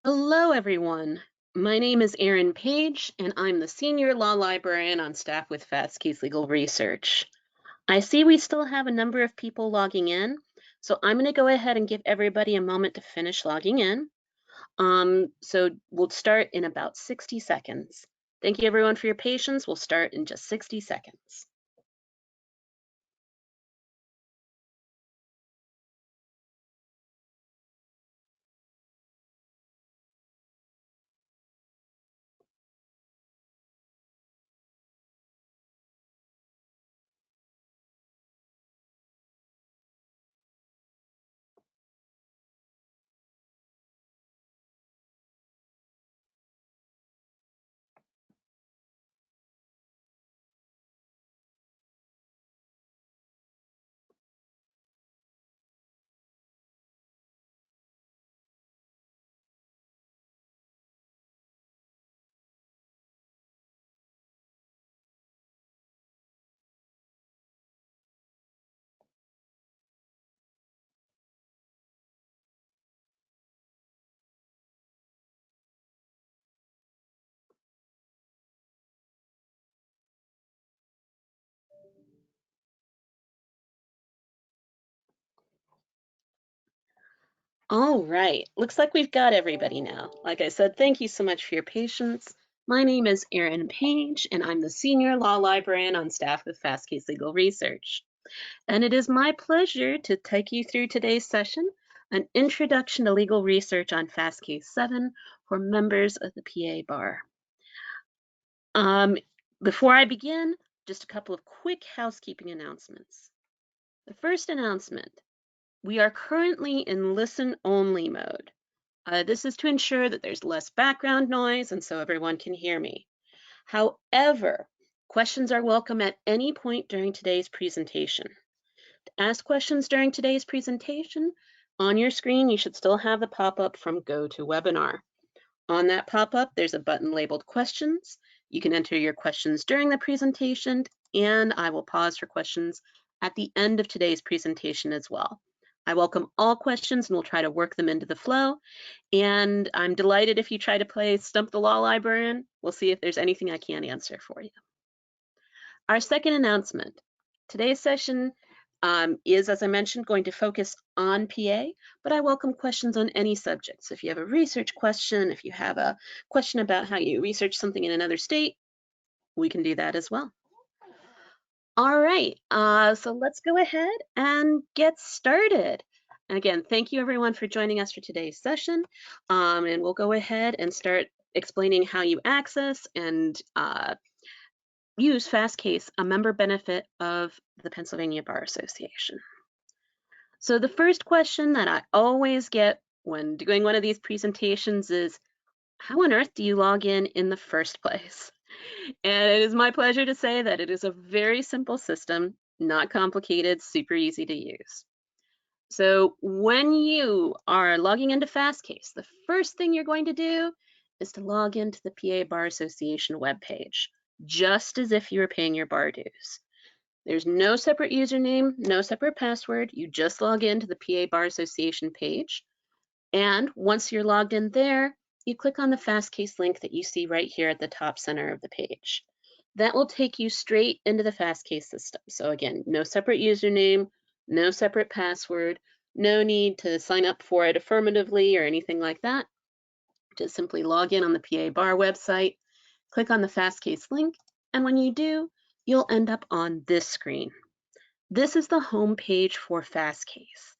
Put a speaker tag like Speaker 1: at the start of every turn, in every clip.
Speaker 1: Hello, everyone. My name is Erin Page, and I'm the Senior Law Librarian on staff with Fastcase Legal Research. I see we still have a number of people logging in, so I'm going to go ahead and give everybody a moment to finish logging in. So we'll start in about 60 seconds. Thank you, everyone, for your patience. We'll start in just 60 seconds. All right, looks like we've got everybody now. Like I said, thank you so much for your patience. My name is Erin Page, and I'm the Senior Law Librarian on staff with Fastcase Legal Research. And it is my pleasure to take you through today's session, an introduction to legal research on Fastcase 7 for members of the PA Bar. Before I begin, just a couple of quick housekeeping announcements. The first announcement, we are currently in listen-only mode. This is to ensure that there's less background noise and so everyone can hear me. However, questions are welcome at any point during today's presentation. To ask questions during today's presentation, on your screen you should still have the pop-up from GoToWebinar. On that pop-up, there's a button labeled Questions. You can enter your questions during the presentation, and I will pause for questions at the end of today's presentation as well. I welcome all questions and we'll try to work them into the flow. And I'm delighted if you try to play Stump the Law Librarian. We'll see if there's anything I can't answer for you. Our second announcement. Today's session is, as I mentioned, going to focus on PA, but I welcome questions on any subject. So if you have a research question, if you have a question about how you research something in another state, we can do that as well. All right, so let's go ahead and get started. And again, thank you everyone for joining us for today's session. And we'll go ahead and start explaining how you access and use Fastcase, a member benefit of the Pennsylvania Bar Association. So the first question that I always get when doing one of these presentations is, how on earth do you log in the first place? And it is my pleasure to say that it is a very simple system, not complicated, super easy to use. So when you are logging into Fastcase, the first thing you're going to do is to log into the PA Bar Association webpage, just as if you were paying your bar dues. There's no separate username, no separate password. You just log into the PA Bar Association page. And once you're logged in there, you click on the Fastcase link that you see right here at the top center of the page. That will take you straight into the Fastcase system. So again, no separate username, no separate password, no need to sign up for it affirmatively or anything like that. Just simply log in on the PA Bar website, click on the Fastcase link, and when you do, you'll end up on this screen. This is the home page for Fastcase.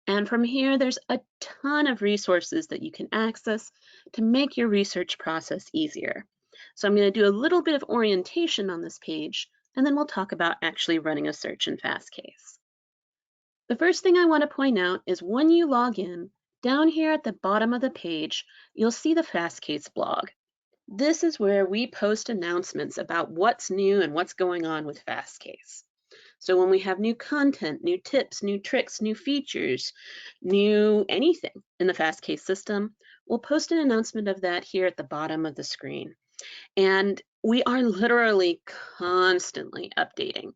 Speaker 1: And from here, there's a ton of resources that you can access to make your research process easier. So I'm going to do a little bit of orientation on this page, and then we'll talk about actually running a search in Fastcase. The first thing I want to point out is when you log in, down here at the bottom of the page, you'll see the Fastcase blog. This is where we post announcements about what's new and what's going on with Fastcase. So when we have new content, new tips, new tricks, new features, new anything in the Fastcase system, we'll post an announcement of that here at the bottom of the screen. And we are literally constantly updating.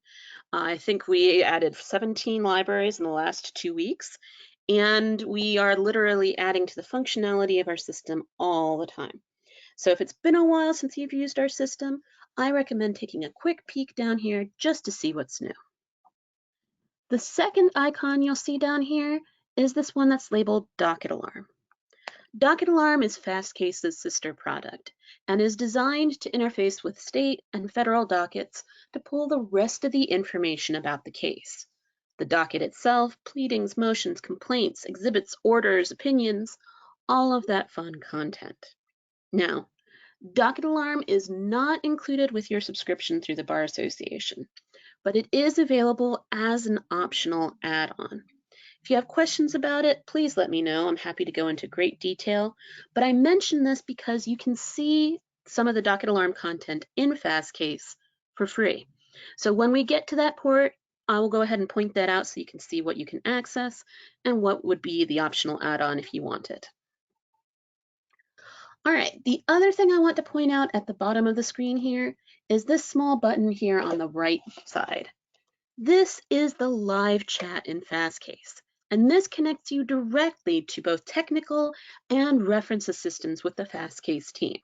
Speaker 1: I think we added 17 libraries in the last 2 weeks, and we are literally adding to the functionality of our system all the time. So if it's been a while since you've used our system, I recommend taking a quick peek down here just to see what's new. The second icon you'll see down here is this one that's labeled Docket Alarm. Docket Alarm is Fastcase's sister product and is designed to interface with state and federal dockets to pull the rest of the information about the case. The docket itself, pleadings, motions, complaints, exhibits, orders, opinions, all of that fun content. Now, Docket Alarm is not included with your subscription through the Bar Association, but it is available as an optional add-on. If you have questions about it, please let me know. I'm happy to go into great detail, but I mention this because you can see some of the Docket Alarm content in Fastcase for free. So when we get to that part, I will go ahead and point that out so you can see what you can access and what would be the optional add-on if you want it. All right, the other thing I want to point out at the bottom of the screen here is this small button here on the right side. This is the live chat in Fastcase, and this connects you directly to both technical and reference assistance with the Fastcase team.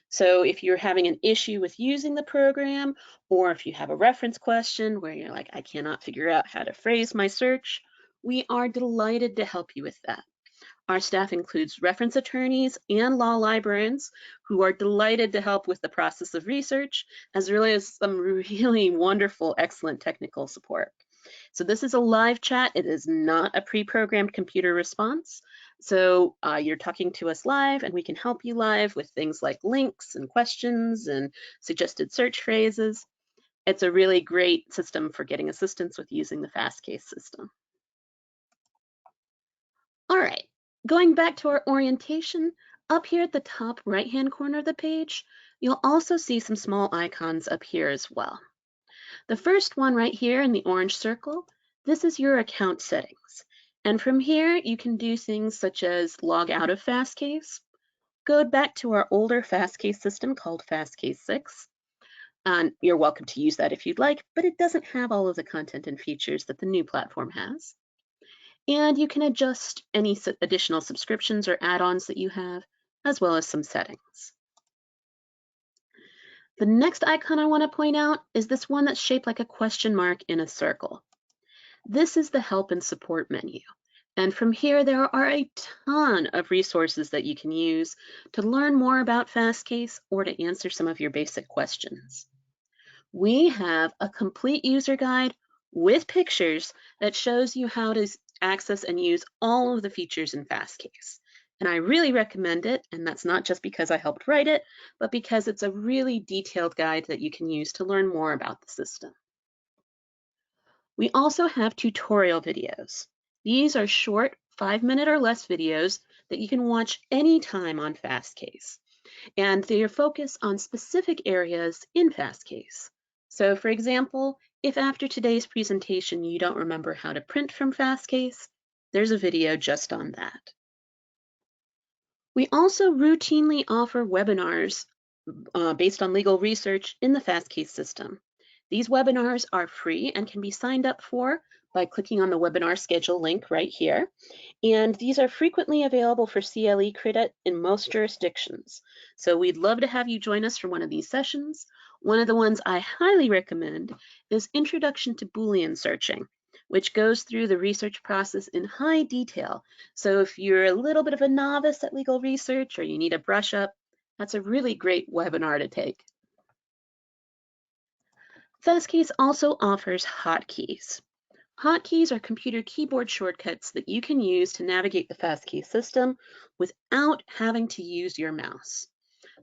Speaker 1: So if you're having an issue with using the program, or if you have a reference question where you're like, I cannot figure out how to phrase my search, we are delighted to help you with that. Our staff includes reference attorneys and law librarians who are delighted to help with the process of research, as well as some really wonderful, excellent technical support. So this is a live chat. It is not a pre-programmed computer response. So you're talking to us live, and we can help you live with things like links and questions and suggested search phrases. It's a really great system for getting assistance with using the Fastcase system. All right. Going back to our orientation, up here at the top right-hand corner of the page, you'll also see some small icons up here as well. The first one right here in the orange circle, this is your account settings. And from here, you can do things such as log out of Fastcase, go back to our older Fastcase system called Fastcase 6. And you're welcome to use that if you'd like, but it doesn't have all of the content and features that the new platform has. And you can adjust any additional subscriptions or add-ons that you have, as well as some settings. The next icon I want to point out is this one that's shaped like a question mark in a circle. This is the help and support menu. And from here, there are a ton of resources that you can use to learn more about Fastcase or to answer some of your basic questions. We have a complete user guide with pictures that shows you how to access and use all of the features in Fastcase. And I really recommend it, and that's not just because I helped write it, but because it's a really detailed guide that you can use to learn more about the system. We also have tutorial videos. These are short 5-minute or less videos that you can watch anytime on Fastcase. And they are focused on specific areas in Fastcase. So for example, if after today's presentation you don't remember how to print from Fastcase, there's a video just on that. We also routinely offer webinars based on legal research in the Fastcase system. These webinars are free and can be signed up for by clicking on the webinar schedule link right here. And these are frequently available for CLE credit in most jurisdictions. So we'd love to have you join us for one of these sessions. One of the ones I highly recommend is Introduction to Boolean Searching, which goes through the research process in high detail. So if you're a little bit of a novice at legal research or you need a brush up, that's a really great webinar to take. Fastcase also offers hotkeys. Hotkeys are computer keyboard shortcuts that you can use to navigate the Fastcase system without having to use your mouse.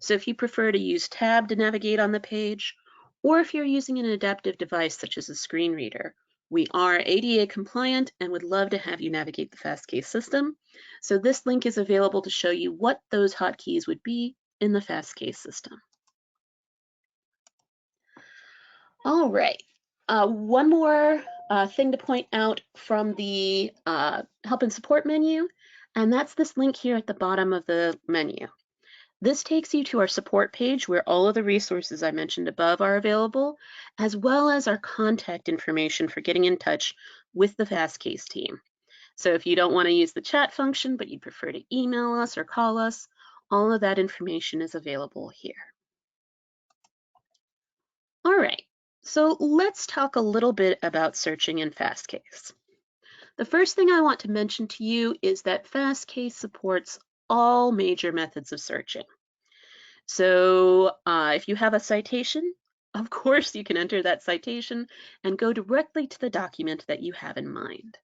Speaker 1: So if you prefer to use Tab to navigate on the page, or if you're using an adaptive device such as a screen reader, we are ADA compliant and would love to have you navigate the Fastcase system. So this link is available to show you what those hotkeys would be in the Fastcase system. All right, one more thing to point out from the help and support menu, and that's this link here at the bottom of the menu. This takes you to our support page where all of the resources I mentioned above are available, as well as our contact information for getting in touch with the Fastcase team. So if you don't want to use the chat function, but you prefer to email us or call us, all of that information is available here. All right, so let's talk a little bit about searching in Fastcase. The first thing I want to mention to you is that Fastcase supports all major methods of searching. So if you have a citation, of course you can enter that citation and go directly to the document that you have in mind.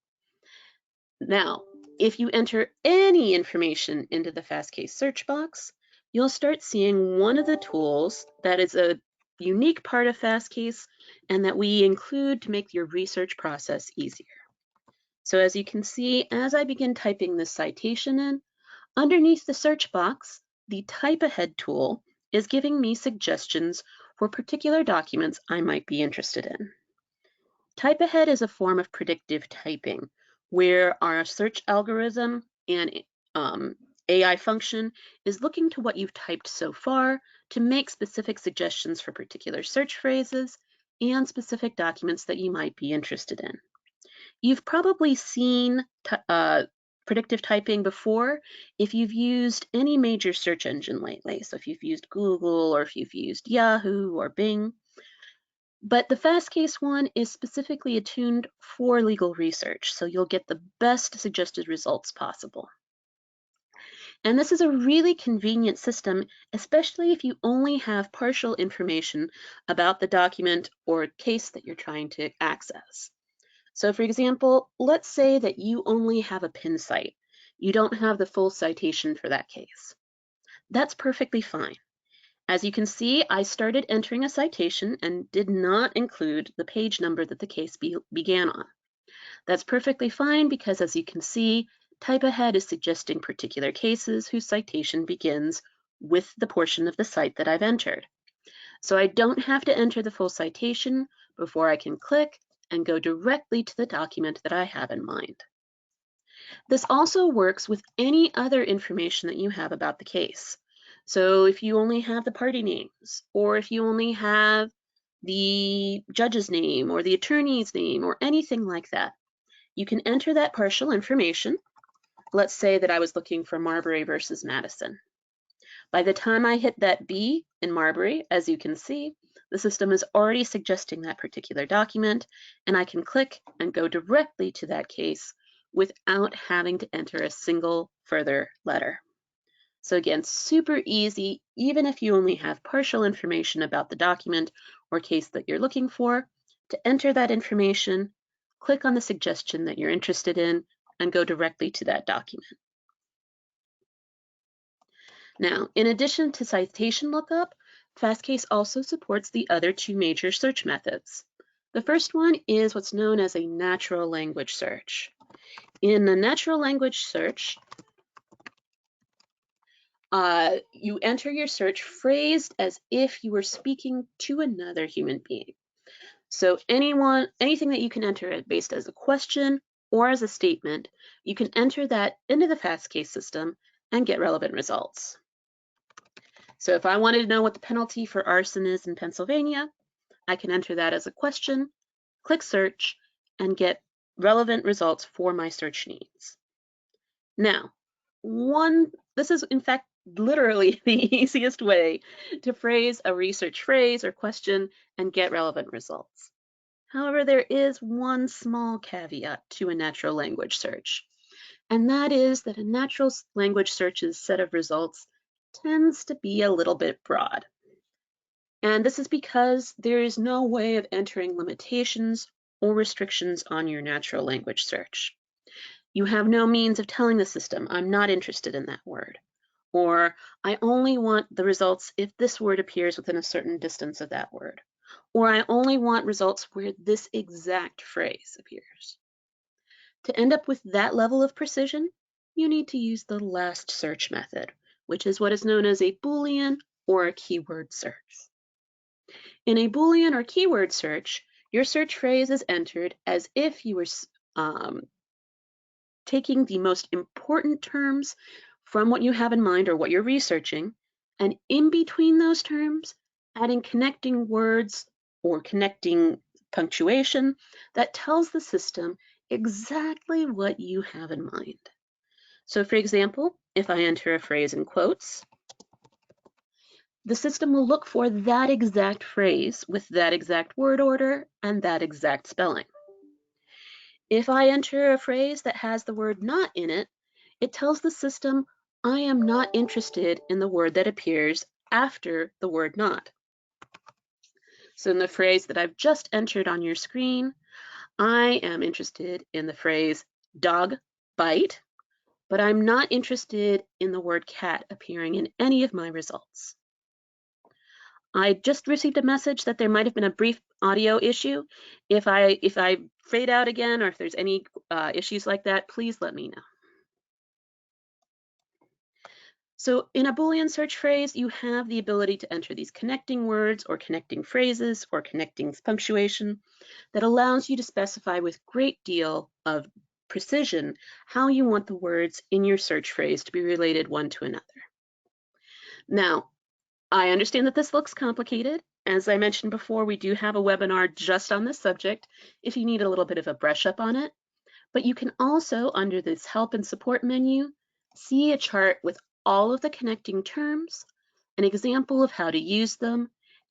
Speaker 1: Now, if you enter any information into the Fastcase search box, you'll start seeing one of the tools that is a unique part of Fastcase and that we include to make your research process easier. So as you can see, as I begin typing this citation in, underneath the search box, the Type Ahead tool is giving me suggestions for particular documents I might be interested in. Type Ahead is a form of predictive typing where our search algorithm and AI function is looking to what you've typed so far to make specific suggestions for particular search phrases and specific documents that you might be interested in. You've probably seen predictive typing before if you've used any major search engine lately. So if you've used Google or if you've used Yahoo or Bing. But the Fastcase one is specifically attuned for legal research, so you'll get the best suggested results possible. And this is a really convenient system, especially if you only have partial information about the document or case that you're trying to access. So for example, let's say that you only have a pin site. You don't have the full citation for that case. That's perfectly fine. As you can see, I started entering a citation and did not include the page number that the case began on. That's perfectly fine because, as you can see, Type Ahead is suggesting particular cases whose citation begins with the portion of the site that I've entered. So I don't have to enter the full citation before I can click and go directly to the document that I have in mind. This also works with any other information that you have about the case. So if you only have the party names, or if you only have the judge's name or the attorney's name or anything like that, you can enter that partial information. Let's say that I was looking for Marbury versus Madison. By the time I hit that B in Marbury, as you can see, the system is already suggesting that particular document, and I can click and go directly to that case without having to enter a single further letter. So again, super easy, even if you only have partial information about the document or case that you're looking for, to enter that information, click on the suggestion that you're interested in, and go directly to that document. Now, in addition to citation lookup, Fastcase also supports the other two major search methods. The first one is what's known as a natural language search. In a natural language search, you enter your search phrased as if you were speaking to another human being. So anything that you can enter based as a question or as a statement, you can enter that into the Fastcase system and get relevant results. So if I wanted to know what the penalty for arson is in Pennsylvania, I can enter that as a question, click search, and get relevant results for my search needs. Now, this is in fact literally the easiest way to phrase a research phrase or question and get relevant results. However, there is one small caveat to a natural language search, and that is that a natural language search's set of results tends to be a little bit broad. And this is because there is no way of entering limitations or restrictions on your natural language search. You have no means of telling the system, I'm not interested in that word, or I only want the results if this word appears within a certain distance of that word, or I only want results where this exact phrase appears. To end up with that level of precision, you need to use the last search method, which is what is known as a Boolean or a keyword search. In a Boolean or keyword search, your search phrase is entered as if you were taking the most important terms from what you have in mind or what you're researching, and in between those terms, adding connecting words or connecting punctuation that tells the system exactly what you have in mind. So for example, if I enter a phrase in quotes, the system will look for that exact phrase with that exact word order and that exact spelling. If I enter a phrase that has the word not in it, it tells the system I am not interested in the word that appears after the word not. So in the phrase that I've just entered on your screen, I am interested in the phrase dog bite, but I'm not interested in the word cat appearing in any of my results. I just received a message that there might have been a brief audio issue. If I fade out again, or if there's any issues like that, please let me know. So in a Boolean search phrase, you have the ability to enter these connecting words or connecting phrases or connecting punctuation that allows you to specify with great deal of precision how you want the words in your search phrase to be related one to another. Now, I understand that this looks complicated. As I mentioned before, we do have a webinar just on this subject if you need a little bit of a brush up on it. But you can also, under this help and support menu, see a chart with all of the connecting terms, an example of how to use them,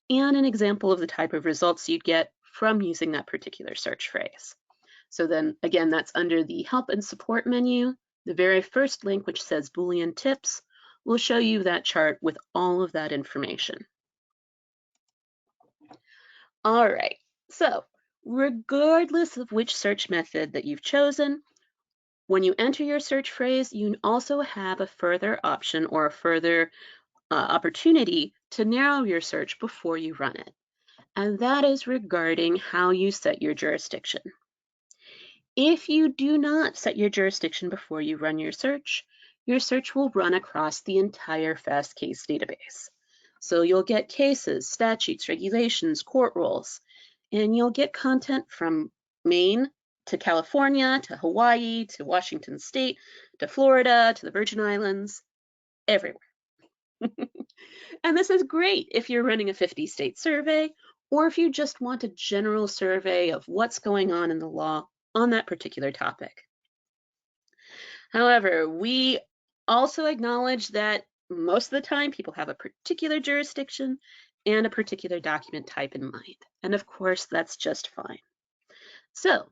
Speaker 1: and an example of the type of results you'd get from using that particular search phrase. So then again, that's under the help and support menu. The very first link, which says Boolean tips, will show you that chart with all of that information. All right, so regardless of which search method that you've chosen, when you enter your search phrase, you also have a further option or a further opportunity to narrow your search before you run it. And that is regarding how you set your jurisdiction. If you do not set your jurisdiction before you run your search will run across the entire Fastcase database. So you'll get cases, statutes, regulations, court rules, and you'll get content from Maine to California, to Hawaii, to Washington State, to Florida, to the Virgin Islands, everywhere. And this is great if you're running a 50-state survey, or if you just want a general survey of what's going on in the law on that particular topic. However, we also acknowledge that most of the time people have a particular jurisdiction and a particular document type in mind. And of course, that's just fine. So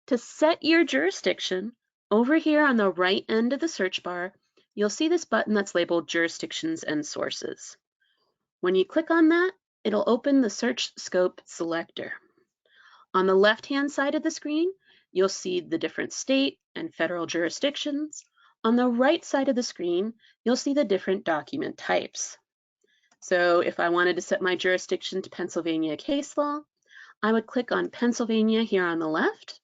Speaker 1: to set your jurisdiction, over here on the right end of the search bar, you'll see this button that's labeled Jurisdictions and Sources. When you click on that, it'll open the Search Scope selector. On the left-hand side of the screen, you'll see the different state and federal jurisdictions. On the right side of the screen, you'll see the different document types. So if I wanted to set my jurisdiction to Pennsylvania case law, I would click on Pennsylvania here on the left.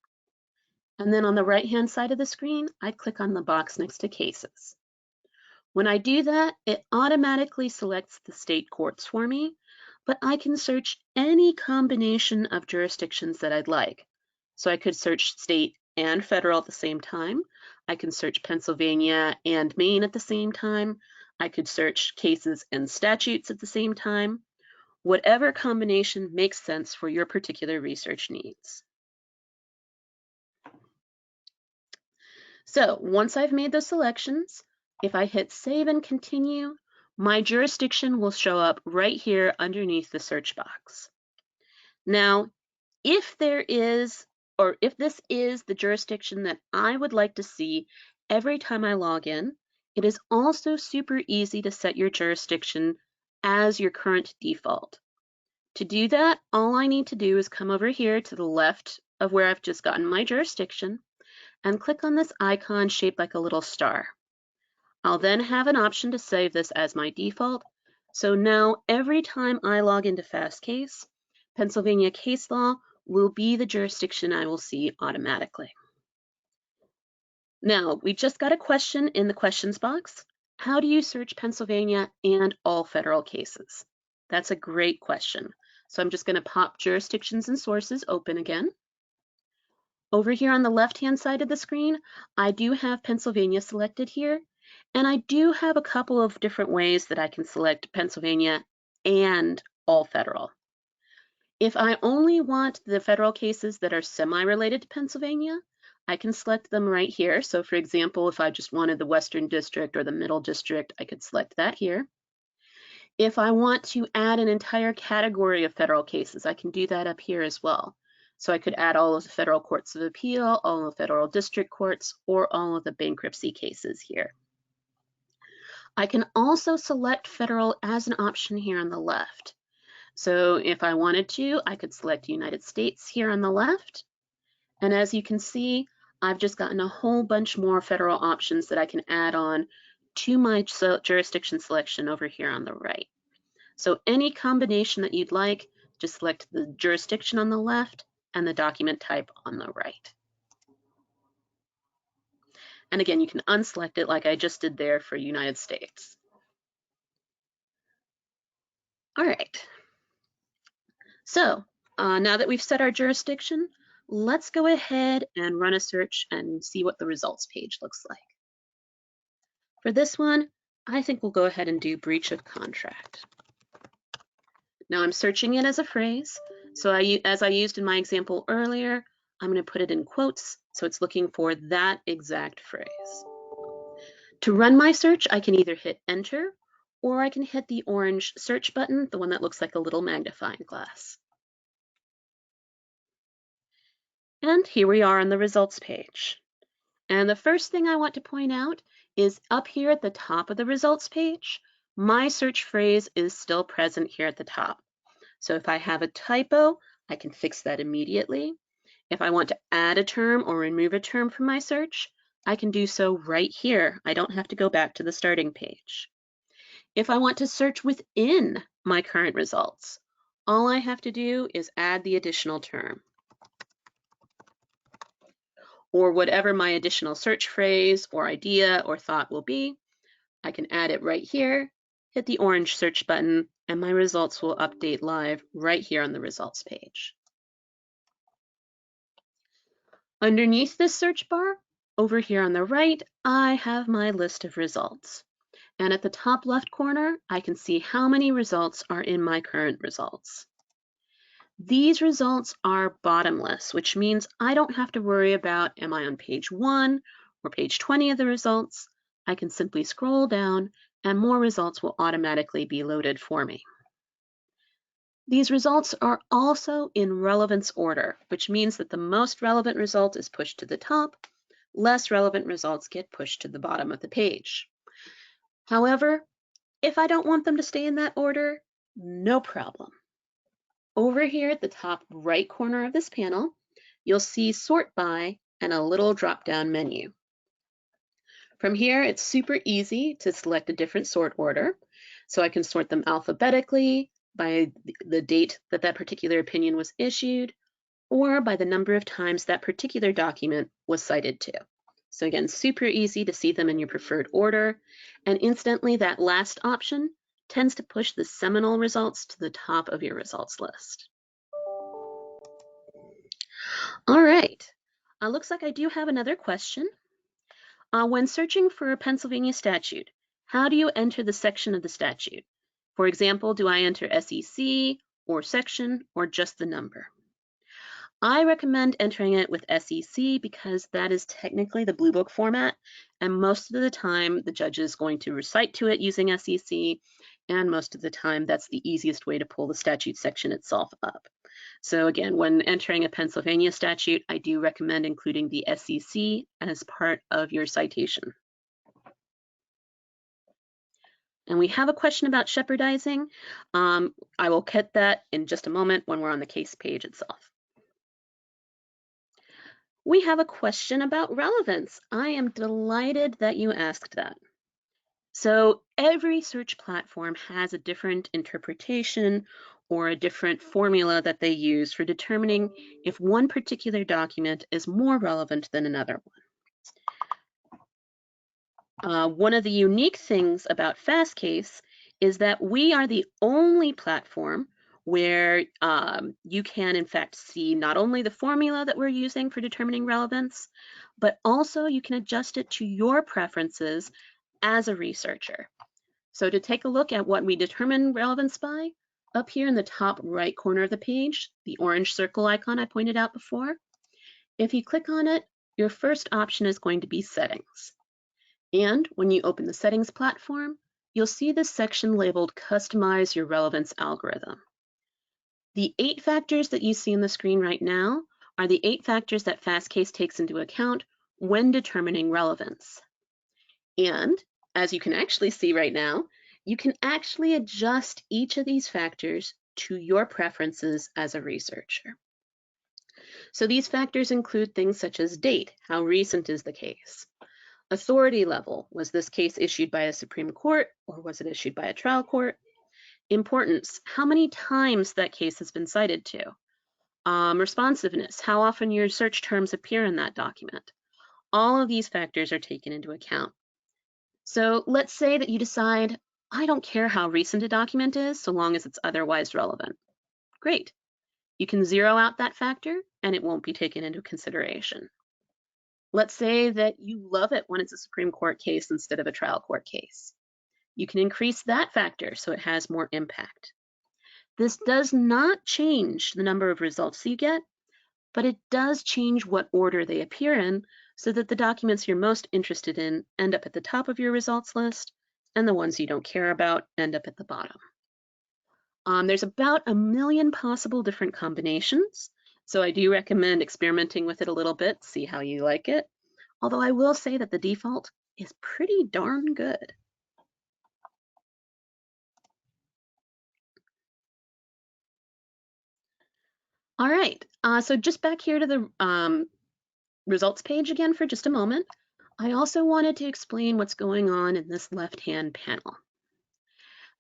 Speaker 1: And then on the right-hand side of the screen, I'd click on the box next to cases. When I do that, it automatically selects the state courts for me, but I can search any combination of jurisdictions that I'd like. So I could search state and federal at the same time. I can search Pennsylvania and Maine at the same time. I could search cases and statutes at the same time. Whatever combination makes sense for your particular research needs. So once I've made those selections, if I hit save and continue, my jurisdiction will show up right here underneath the search box. Now, if this is the jurisdiction that I would like to see every time I log in, it is also super easy to set your jurisdiction as your current default. To do that, all I need to do is come over here to the left of where I've just gotten my jurisdiction and click on this icon shaped like a little star. I'll then have an option to save this as my default. So now every time I log into Fastcase, Pennsylvania case law will be the jurisdiction I will see automatically. Now, we just got a question in the questions box. How do you search Pennsylvania and all federal cases? That's a great question. So I'm just going to pop Jurisdictions and Sources open again. Over here on the left-hand side of the screen, I do have Pennsylvania selected here, and I do have a couple of different ways that I can select Pennsylvania and all federal. If I only want the federal cases that are semi-related to Pennsylvania, I can select them right here. So for example, if I just wanted the Western District or the Middle District, I could select that here. If I want to add an entire category of federal cases, I can do that up here as well. So I could add all of the federal courts of appeal, all of the federal district courts, or all of the bankruptcy cases here. I can also select federal as an option here on the left. So if I wanted to, I could select United States here on the left. And as you can see, I've just gotten a whole bunch more federal options that I can add on to my jurisdiction selection over here on the right. So any combination that you'd like, just select the jurisdiction on the left and the document type on the right. And again, you can unselect it like I just did there for United States. All right. So now that we've set our jurisdiction, let's go ahead and run a search and see what the results page looks like. For this one, I think we'll go ahead and do breach of contract. Now I'm searching it as a phrase. So as I used in my example earlier, I'm going to put it in quotes. So it's looking for that exact phrase. To run my search, I can either hit enter or I can hit the orange search button, the one that looks like a little magnifying glass. And here we are on the results page. And the first thing I want to point out is up here at the top of the results page, my search phrase is still present here at the top. So if I have a typo, I can fix that immediately. If I want to add a term or remove a term from my search, I can do so right here. I don't have to go back to the starting page. If I want to search within my current results, all I have to do is add the additional term, or whatever my additional search phrase or idea or thought will be. I can add it right here, hit the orange search button, and my results will update live right here on the results page. Underneath this search bar, over here on the right, I have my list of results. And at the top left corner, I can see how many results are in my current results. These results are bottomless, which means I don't have to worry about, am I on page 1 or page 20 of the results? I can simply scroll down and more results will automatically be loaded for me. These results are also in relevance order, which means that the most relevant result is pushed to the top, less relevant results get pushed to the bottom of the page. However, if I don't want them to stay in that order, no problem. Over here at the top right corner of this panel, you'll see Sort By and a little drop-down menu. From here, it's super easy to select a different sort order. So I can sort them alphabetically by the date that that particular opinion was issued, or by the number of times that particular document was cited to. So again, super easy to see them in your preferred order. And instantly, that last option tends to push the seminal results to the top of your results list. All right, looks like I do have another question. When searching for a Pennsylvania statute, how do you enter the section of the statute? For example, do I enter SEC or section or just the number? I recommend entering it with SEC because that is technically the Blue Book format, and most of the time the judge is going to recite to it using SEC, and most of the time that's the easiest way to pull the statute section itself up. So again, when entering a Pennsylvania statute, I do recommend including the SEC as part of your citation. And we have a question about shepherdizing. I will get that in just a moment when we're on the case page itself. We have a question about relevance. I am delighted that you asked that. So every search platform has a different interpretation or a different formula that they use for determining if one particular document is more relevant than another one. One of the unique things about Fastcase is that we are the only platform where you can in fact see not only the formula that we're using for determining relevance, but also you can adjust it to your preferences as a researcher. So to take a look at what we determine relevance by, up here in the top right corner of the page, the orange circle icon I pointed out before, if you click on it, your first option is going to be Settings. And when you open the Settings platform, you'll see this section labeled Customize Your Relevance Algorithm. The 8 factors that you see on the screen right now are the 8 factors that Fastcase takes into account when determining relevance. And as you can actually see right now, you can actually adjust each of these factors to your preferences as a researcher. So these factors include things such as date, how recent is the case? Authority level, was this case issued by a Supreme Court or was it issued by a trial court? Importance, how many times that case has been cited to? Responsiveness, how often your search terms appear in that document. All of these factors are taken into account. So let's say that you decide, I don't care how recent a document is, so long as it's otherwise relevant. Great. You can zero out that factor and it won't be taken into consideration. Let's say that you love it when it's a Supreme Court case instead of a trial court case. You can increase that factor so it has more impact. This does not change the number of results you get, but it does change what order they appear in so that the documents you're most interested in end up at the top of your results list and the ones you don't care about end up at the bottom. There's about 1 million possible different combinations, so I do recommend experimenting with it a little bit, see how you like it. Although I will say that the default is pretty darn good. All right, so just back here to the results page again for just a moment. I also wanted to explain what's going on in this left-hand panel.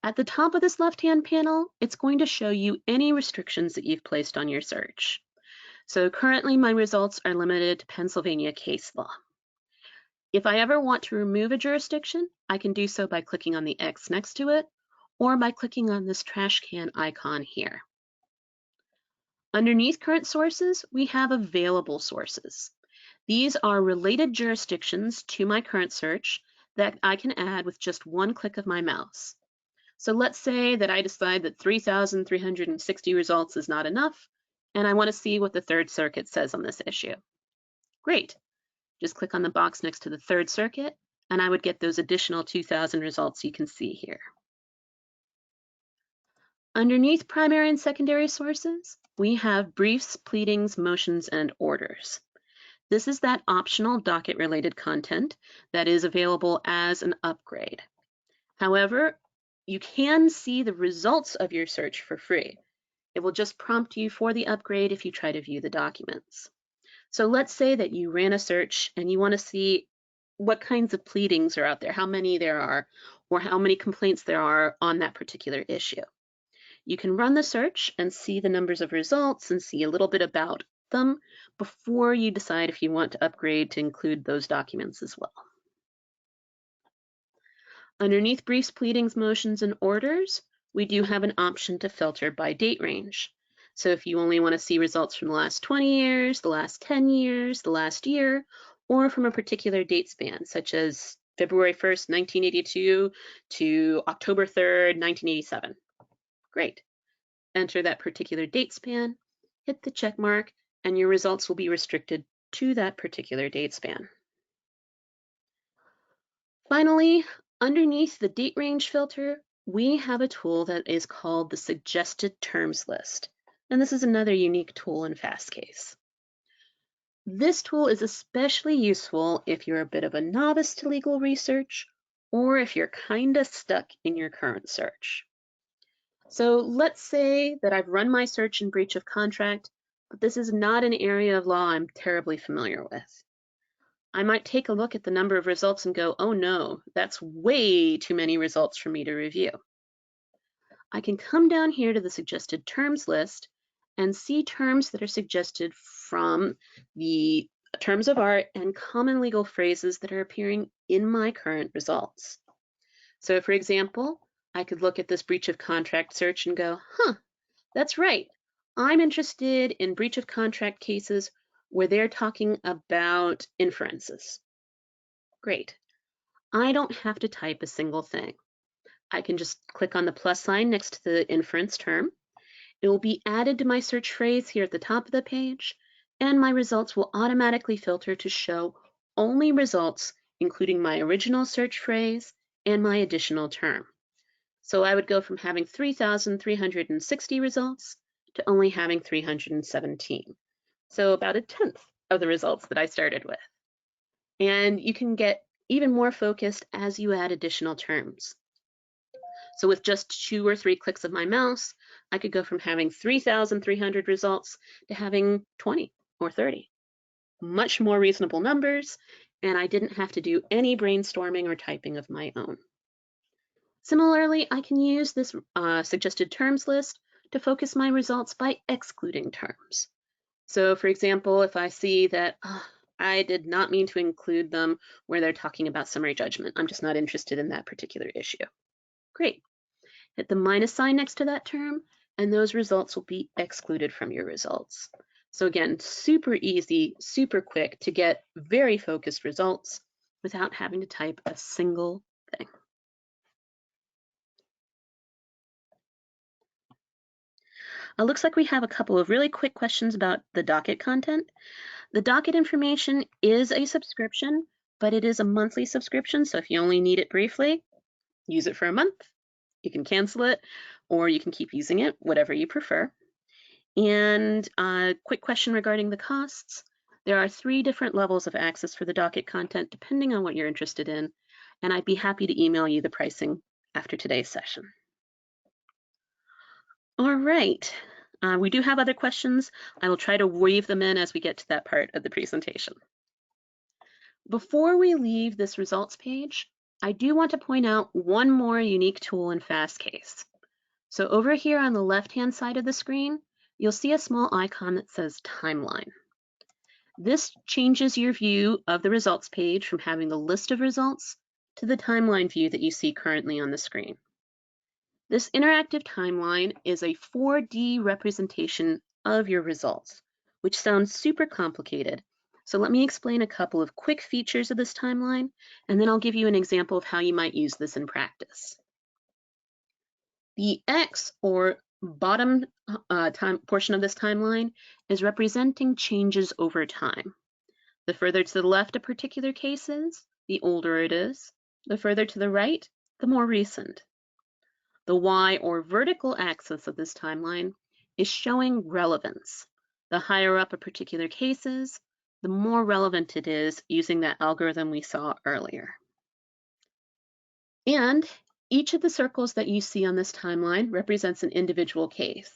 Speaker 1: At the top of this left-hand panel, it's going to show you any restrictions that you've placed on your search. So currently my results are limited to Pennsylvania case law. If I ever want to remove a jurisdiction, I can do so by clicking on the X next to it or by clicking on this trash can icon here. Underneath current sources, we have available sources. These are related jurisdictions to my current search that I can add with just one click of my mouse. So let's say that I decide that 3,360 results is not enough, and I want to see what the Third Circuit says on this issue. Great. Just click on the box next to the Third Circuit, and I would get those additional 2,000 results you can see here. Underneath primary and secondary sources, we have briefs, pleadings, motions, and orders. This is that optional docket-related content that is available as an upgrade. However, you can see the results of your search for free. It will just prompt you for the upgrade if you try to view the documents. So let's say that you ran a search and you want to see what kinds of pleadings are out there, how many there are, or how many complaints there are on that particular issue. You can run the search and see the numbers of results and see a little bit about them before you decide if you want to upgrade to include those documents as well. Underneath briefs, pleadings, motions, and orders, we do have an option to filter by date range. So if you only want to see results from the last 20 years, the last 10 years, the last year, or from a particular date span, such as February 1st, 1982 to October 3rd, 1987. Great. Enter that particular date span, hit the check mark, and your results will be restricted to that particular date span. Finally, underneath the date range filter, we have a tool that is called the Suggested Terms List. And this is another unique tool in Fastcase. This tool is especially useful if you're a bit of a novice to legal research or if you're kind of stuck in your current search. So let's say that I've run my search in breach of contract, but this is not an area of law I'm terribly familiar with. I might take a look at the number of results and go, oh no, that's way too many results for me to review. I can come down here to the Suggested Terms list and see terms that are suggested from the terms of art and common legal phrases that are appearing in my current results. So for example, I could look at this breach of contract search and go, that's right. I'm interested in breach of contract cases where they're talking about inferences. Great. I don't have to type a single thing. I can just click on the plus sign next to the inference term. It will be added to my search phrase here at the top of the page, and my results will automatically filter to show only results including my original search phrase and my additional term. So I would go from having 3,360 results to only having 317. So about a tenth of the results that I started with. And you can get even more focused as you add additional terms. So with just 2 or 3 clicks of my mouse, I could go from having 3,300 results to having 20 or 30. Much more reasonable numbers, and I didn't have to do any brainstorming or typing of my own. Similarly, I can use this suggested terms list to focus my results by excluding terms. So for example, if I see that I did not mean to include them where they're talking about summary judgment, I'm just not interested in that particular issue. Great. Hit the minus sign next to that term, and those results will be excluded from your results. So again, super easy, super quick to get very focused results without having to type a single thing. Looks like we have a couple of really quick questions about the docket content. The docket information is a subscription, but it is a monthly subscription. So if you only need it briefly, use it for a month. You can cancel it, or you can keep using it, whatever you prefer. And a quick question regarding the costs. There are 3 different levels of access for the docket content, depending on what you're interested in. And I'd be happy to email you the pricing after today's session. All right, we do have other questions. I will try to weave them in as we get to that part of the presentation. Before we leave this results page, I do want to point out one more unique tool in Fastcase. So over here on the left-hand side of the screen, you'll see a small icon that says Timeline. This changes your view of the results page from having the list of results to the timeline view that you see currently on the screen. This interactive timeline is a 4D representation of your results, which sounds super complicated. So let me explain a couple of quick features of this timeline, and then I'll give you an example of how you might use this in practice. The X, or bottom portion of this timeline, is representing changes over time. The further to the left a particular case is, the older it is. The further to the right, the more recent. The Y, or vertical axis of this timeline, is showing relevance. The higher up a particular case is, the more relevant it is using that algorithm we saw earlier. And each of the circles that you see on this timeline represents an individual case.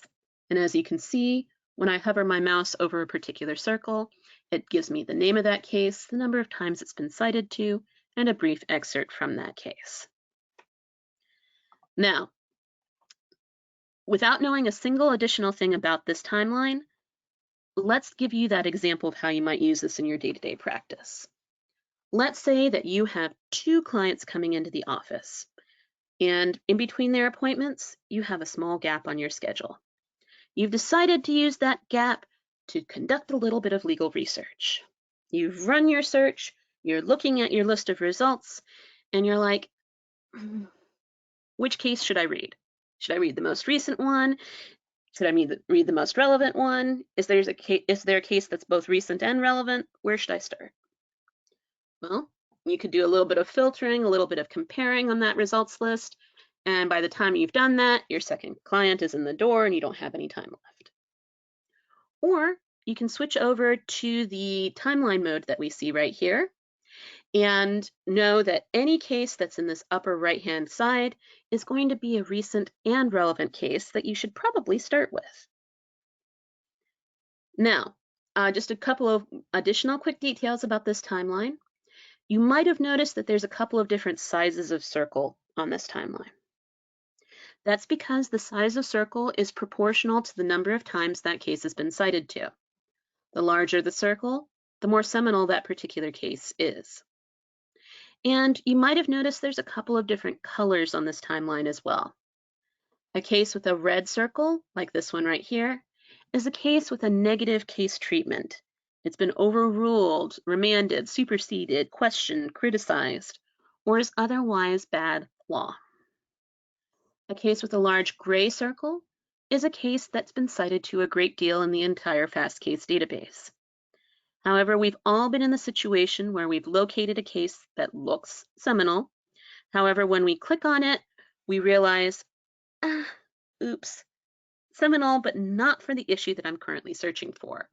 Speaker 1: And as you can see, when I hover my mouse over a particular circle, it gives me the name of that case, the number of times it's been cited to, and a brief excerpt from that case. Now, without knowing a single additional thing about this timeline, let's give you that example of how you might use this in your day-to-day practice. Let's say that you have 2 clients coming into the office, and in between their appointments, you have a small gap on your schedule. You've decided to use that gap to conduct a little bit of legal research. You've run your search, you're looking at your list of results, and you're like, which case should I read? Should I read the most recent one? Should I read the most relevant one? Is there a case that's both recent and relevant? Where should I start? Well, you could do a little bit of filtering, a little bit of comparing on that results list, and by the time you've done that, your second client is in the door and you don't have any time left. Or you can switch over to the timeline mode that we see right here and know that any case that's in this upper right-hand side is going to be a recent and relevant case that you should probably start with. Now, just a couple of additional quick details about this timeline. You might have noticed that there's a couple of different sizes of circle on this timeline. That's because the size of circle is proportional to the number of times that case has been cited to. The larger the circle, the more seminal that particular case is. And you might have noticed there's a couple of different colors on this timeline as well. A case with a red circle, like this one right here, is a case with a negative case treatment. It's been overruled, remanded, superseded, questioned, criticized, or is otherwise bad law. A case with a large gray circle is a case that's been cited to a great deal in the entire Fastcase database. However, we've all been in the situation where we've located a case that looks seminal. However, when we click on it, we realize, oops, seminal, but not for the issue that I'm currently searching for.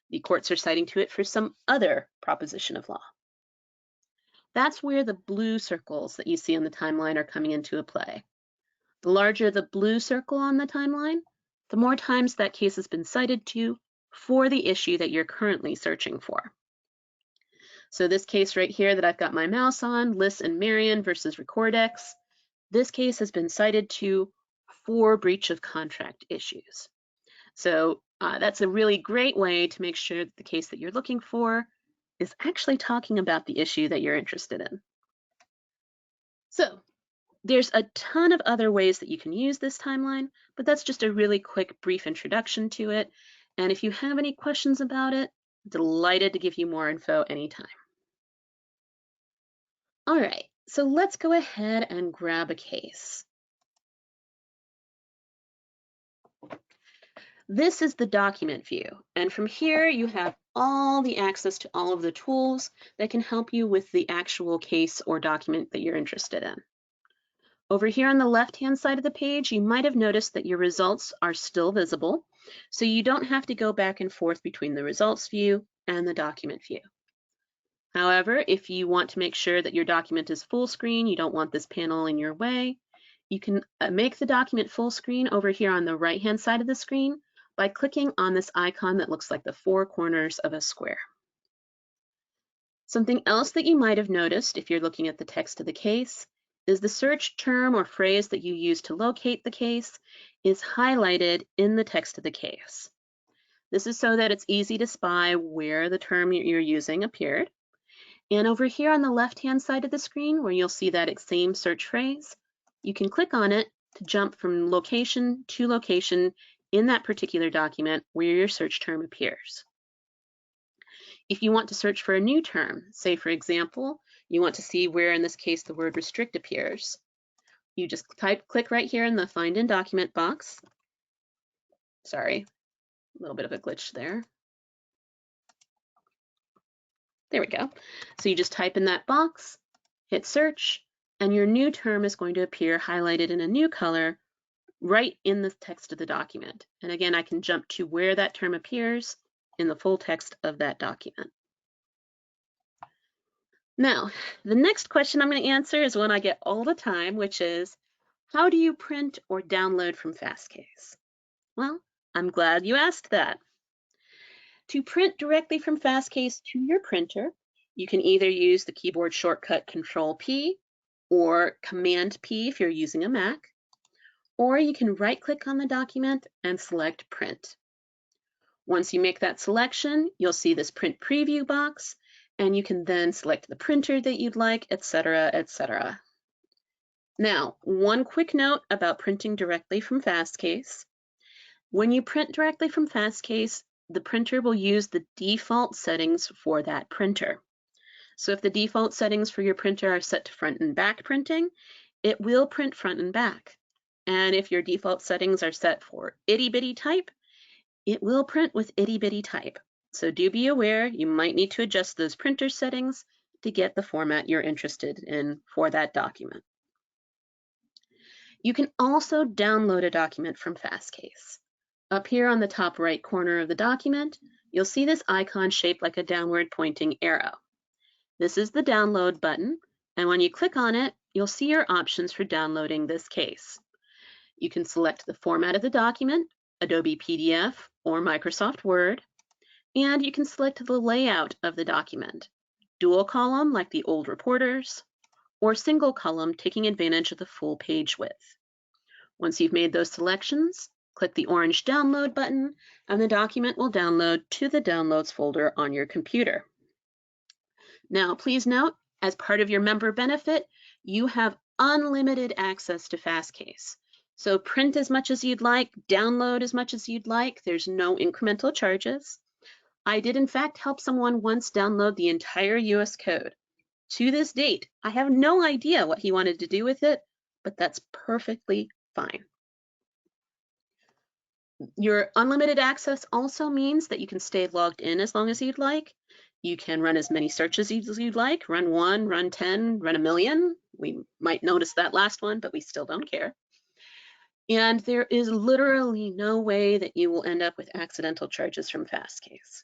Speaker 1: The courts are citing to it for some other proposition of law. That's where the blue circles that you see on the timeline are coming into play. The larger the blue circle on the timeline, the more times that case has been cited to for the issue that you're currently searching for. So this case right here that I've got my mouse on, Liss and Marion versus Recordex, this case has been cited to for breach of contract issues. So that's a really great way to make sure that the case that you're looking for is actually talking about the issue that you're interested in. So there's a ton of other ways that you can use this timeline, but that's just a really quick, brief introduction to it. And if you have any questions about it, delighted to give you more info anytime. All right, so let's go ahead and grab a case. This is the document view, and from here you have all the access to all of the tools that can help you with the actual case or document that you're interested in. Over here on the left-hand side of the page, you might have noticed that your results are still visible, so you don't have to go back and forth between the results view and the document view. However, if you want to make sure that your document is full screen, you don't want this panel in your way, you can make the document full screen over here on the right-hand side of the screen by clicking on this icon that looks like the four corners of a square. Something else that you might have noticed if you're looking at the text of the case is the search term or phrase that you use to locate the case is highlighted in the text of the case. This is so that it's easy to spy where the term you're using appeared. And over here on the left-hand side of the screen, where you'll see that same search phrase, you can click on it to jump from location to location in that particular document where your search term appears. If you want to search for a new term, say for example, you want to see where in this case the word restrict appears, you just click right here in the Find in Document box. Sorry, a little bit of a glitch there. There we go. So you just type in that box, hit search, and your new term is going to appear highlighted in a new color right in the text of the document. And again, I can jump to where that term appears in the full text of that document. Now, the next question I'm going to answer is one I get all the time, which is, how do you print or download from Fastcase? Well, I'm glad you asked that. To print directly from Fastcase to your printer, you can either use the keyboard shortcut Control-P or Command-P if you're using a Mac, or you can right-click on the document and select Print. Once you make that selection, you'll see this Print Preview box, and you can then select the printer that you'd like, etc., etc. Now, one quick note about printing directly from Fastcase. When you print directly from Fastcase, the printer will use the default settings for that printer. So if the default settings for your printer are set to front and back printing, it will print front and back. And if your default settings are set for itty-bitty type, it will print with itty-bitty type. So do be aware you might need to adjust those printer settings to get the format you're interested in for that document. You can also download a document from Fastcase. Up here on the top right corner of the document, you'll see this icon shaped like a downward pointing arrow. This is the download button, and when you click on it, you'll see your options for downloading this case. You can select the format of the document, Adobe PDF or Microsoft Word, and you can select the layout of the document, dual column like the old reporters, or single column taking advantage of the full page width. Once you've made those selections, click the orange download button and the document will download to the downloads folder on your computer. Now, please note, as part of your member benefit, you have unlimited access to Fastcase. So print as much as you'd like, download as much as you'd like. There's no incremental charges. I did in fact help someone once download the entire US code. To this date, I have no idea what he wanted to do with it, but that's perfectly fine. Your unlimited access also means that you can stay logged in as long as you'd like. You can run as many searches as you'd like, run 1, run 10, run 1,000,000. We might notice that last one, but we still don't care. And there is literally no way that you will end up with accidental charges from Fastcase.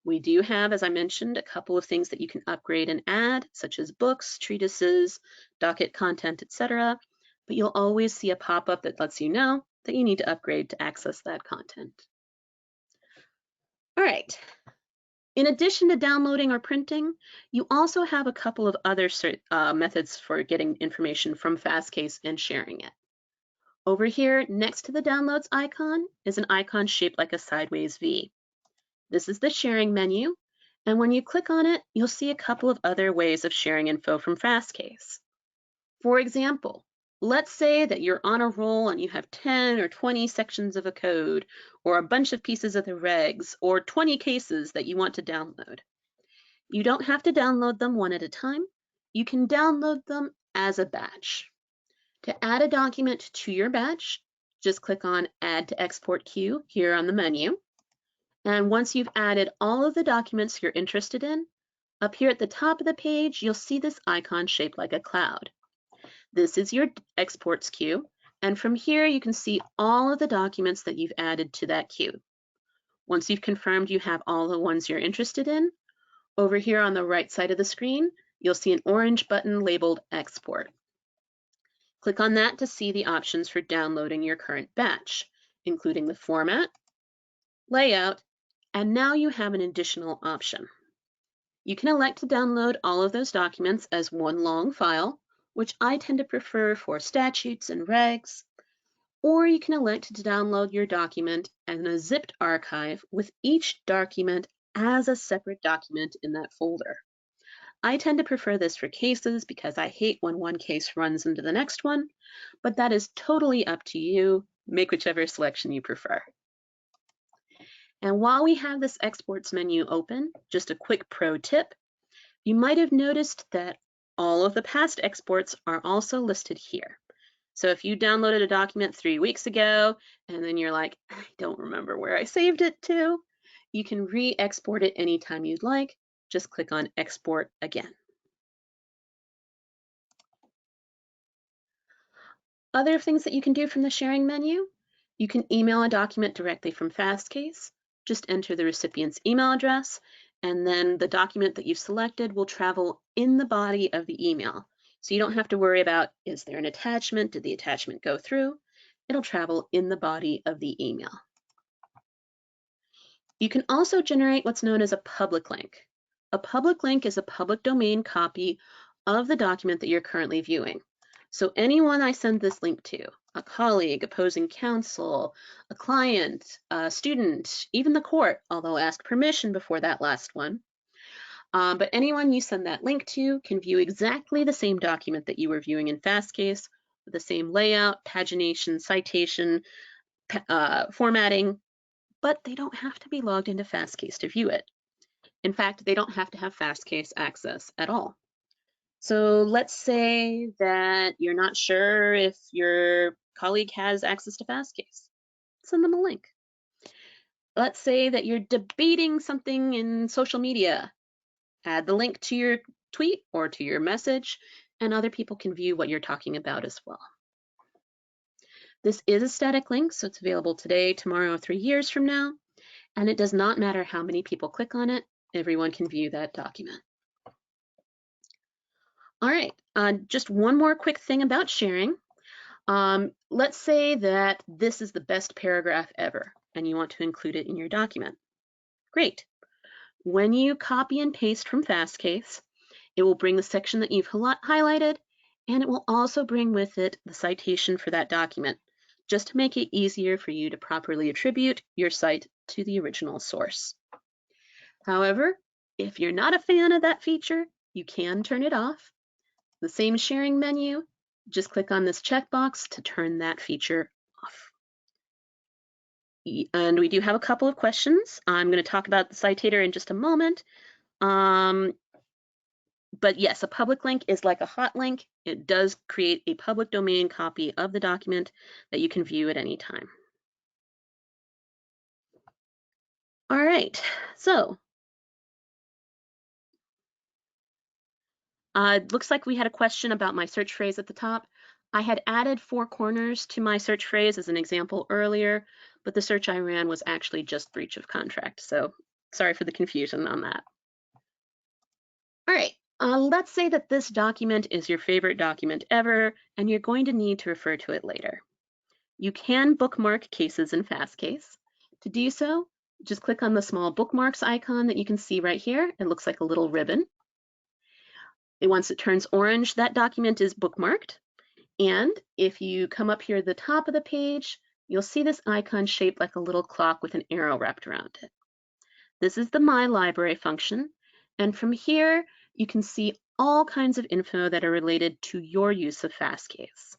Speaker 1: We do have, as I mentioned, a couple of things that you can upgrade and add, such as books, treatises, docket content, etc. But you'll always see a pop-up that lets you know that you need to upgrade to access that content. All right. In addition to downloading or printing, you also have a couple of other methods for getting information from Fastcase and sharing it. Over here, next to the downloads icon, is an icon shaped like a sideways V. This is the sharing menu, and when you click on it, you'll see a couple of other ways of sharing info from Fastcase. For example, let's say that you're on a roll and you have 10 or 20 sections of a code, or a bunch of pieces of the regs, or 20 cases that you want to download. You don't have to download them one at a time. You can download them as a batch. To add a document to your batch, just click on Add to Export Queue here on the menu. And once you've added all of the documents you're interested in, up here at the top of the page, you'll see this icon shaped like a cloud. This is your exports queue, and from here you can see all of the documents that you've added to that queue. Once you've confirmed you have all the ones you're interested in, over here on the right side of the screen, you'll see an orange button labeled Export. Click on that to see the options for downloading your current batch, including the format, layout, and now you have an additional option. You can elect to download all of those documents as one long file, which I tend to prefer for statutes and regs, or you can elect to download your document as a zipped archive with each document as a separate document in that folder. I tend to prefer this for cases because I hate when one case runs into the next one, but that is totally up to you. Make whichever selection you prefer. And while we have this exports menu open, just a quick pro tip, you might have noticed that all of the past exports are also listed here. So if you downloaded a document 3 weeks ago, and then you're like, I don't remember where I saved it to, you can re-export it anytime you'd like. Just click on Export again. Other things that you can do from the sharing menu, you can email a document directly from Fastcase. Just enter the recipient's email address, and then the document that you've selected will travel in the body of the email. So you don't have to worry about, is there an attachment? Did the attachment go through? It'll travel in the body of the email. You can also generate what's known as a public link. A public link is a public domain copy of the document that you're currently viewing. So anyone I send this link to, a colleague, opposing counsel, a client, a student, even the court, although ask permission before that last one. But anyone you send that link to can view exactly the same document that you were viewing in Fastcase, with the same layout, pagination, citation, formatting, but they don't have to be logged into Fastcase to view it. In fact, they don't have to have Fastcase access at all. So let's say that you're not sure if your colleague has access to Fastcase. Send them a link. Let's say that you're debating something in social media. Add the link to your tweet or to your message, and other people can view what you're talking about as well. This is a static link, so it's available today, tomorrow, 3 years from now, and it does not matter how many people click on it. Everyone can view that document. All right, just one more quick thing about sharing. Let's say that this is the best paragraph ever, and you want to include it in your document. Great. When you copy and paste from Fastcase, it will bring the section that you've highlighted, and it will also bring with it the citation for that document, just to make it easier for you to properly attribute your cite to the original source. However, if you're not a fan of that feature, you can turn it off. The same sharing menu, just click on this checkbox to turn that feature off. And we do have a couple of questions. I'm going to talk about the citator in just a moment. But yes, a public link is like a hot link. It does create a public domain copy of the document that you can view at any time. All right, so it looks like we had a question about my search phrase at the top. I had added 4 corners to my search phrase as an example earlier, but the search I ran was actually just breach of contract. So sorry for the confusion on that. All right, let's say that this document is your favorite document ever, and you're going to need to refer to it later. You can bookmark cases in Fastcase. To do so, just click on the small bookmarks icon that you can see right here. It looks like a little ribbon. And once it turns orange, that document is bookmarked. And if you come up here at the top of the page, you'll see this icon shaped like a little clock with an arrow wrapped around it. This is the My Library function. And from here, you can see all kinds of info that are related to your use of Fastcase.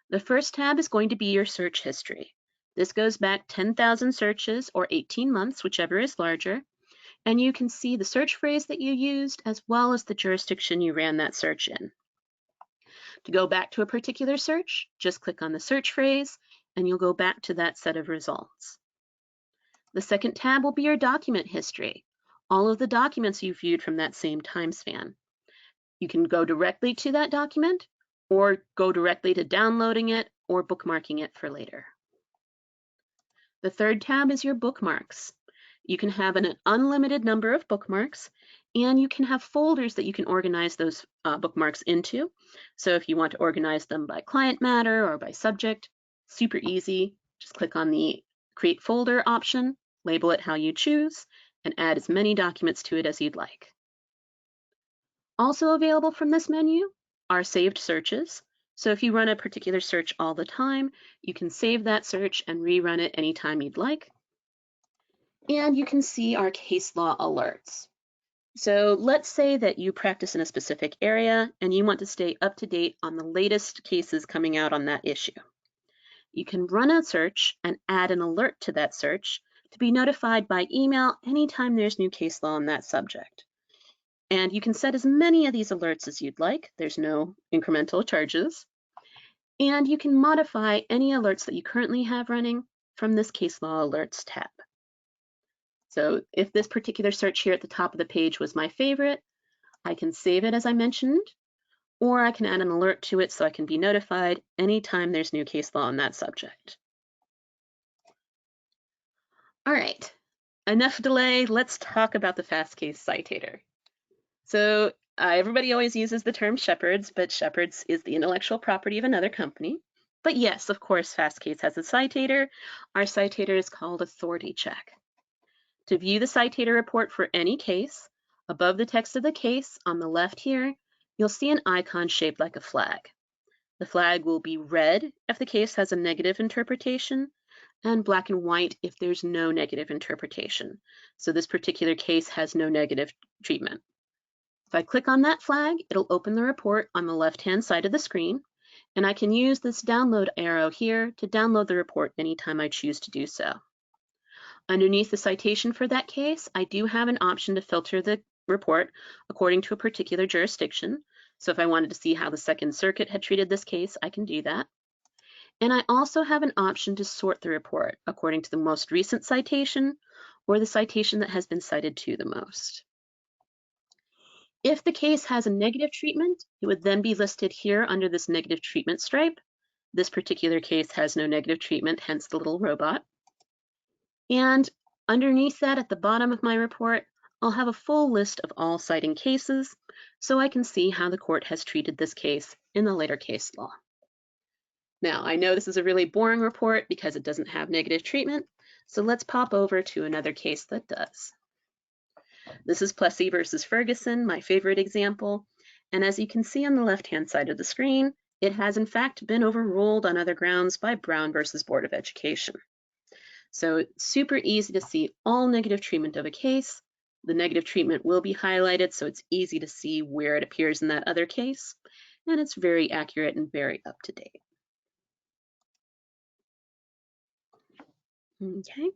Speaker 1: The first tab is going to be your search history. This goes back 10,000 searches or 18 months, whichever is larger. And you can see the search phrase that you used as well as the jurisdiction you ran that search in. To go back to a particular search, just click on the search phrase and you'll go back to that set of results. The second tab will be your document history, all of the documents you viewed from that same time span. You can go directly to that document or go directly to downloading it or bookmarking it for later. The third tab is your bookmarks. You can have an unlimited number of bookmarks, and you can have folders that you can organize those bookmarks into. So if you want to organize them by client matter or by subject, super easy. Just click on the Create Folder option, label it how you choose, and add as many documents to it as you'd like. Also available from this menu are saved searches. So if you run a particular search all the time, you can save that search and rerun it anytime you'd like. And you can see our case law alerts. So let's say that you practice in a specific area and you want to stay up to date on the latest cases coming out on that issue. You can run a search and add an alert to that search to be notified by email anytime there's new case law on that subject. And you can set as many of these alerts as you'd like. There's no incremental charges. And you can modify any alerts that you currently have running from this Case Law Alerts tab. So if this particular search here at the top of the page was my favorite, I can save it as I mentioned, or I can add an alert to it so I can be notified anytime there's new case law on that subject. All right, enough delay. Let's talk about the Fastcase Citator. So everybody always uses the term Shepherds, but Shepherds is the intellectual property of another company. But yes, of course, Fastcase has a citator. Our citator is called Authority Check. To view the citator report for any case, above the text of the case on the left here, you'll see an icon shaped like a flag. The flag will be red if the case has a negative interpretation, and black and white if there's no negative interpretation. So this particular case has no negative treatment. If I click on that flag, it'll open the report on the left-hand side of the screen, and I can use this download arrow here to download the report anytime I choose to do so. Underneath the citation for that case, I do have an option to filter the report according to a particular jurisdiction. So if I wanted to see how the Second Circuit had treated this case, I can do that. And I also have an option to sort the report according to the most recent citation or the citation that has been cited to the most. If the case has a negative treatment, it would then be listed here under this negative treatment stripe. This particular case has no negative treatment, hence the little robot. And underneath that, at the bottom of my report, I'll have a full list of all citing cases, so I can see how the court has treated this case in the later case law. Now, I know this is a really boring report because it doesn't have negative treatment, so let's pop over to another case that does. This is Plessy versus Ferguson, my favorite example. And as you can see on the left-hand side of the screen, it has in fact been overruled on other grounds by Brown versus Board of Education. So it's super easy to see all negative treatment of a case. The negative treatment will be highlighted, so it's easy to see where it appears in that other case. And it's very accurate and very up to date. Okay.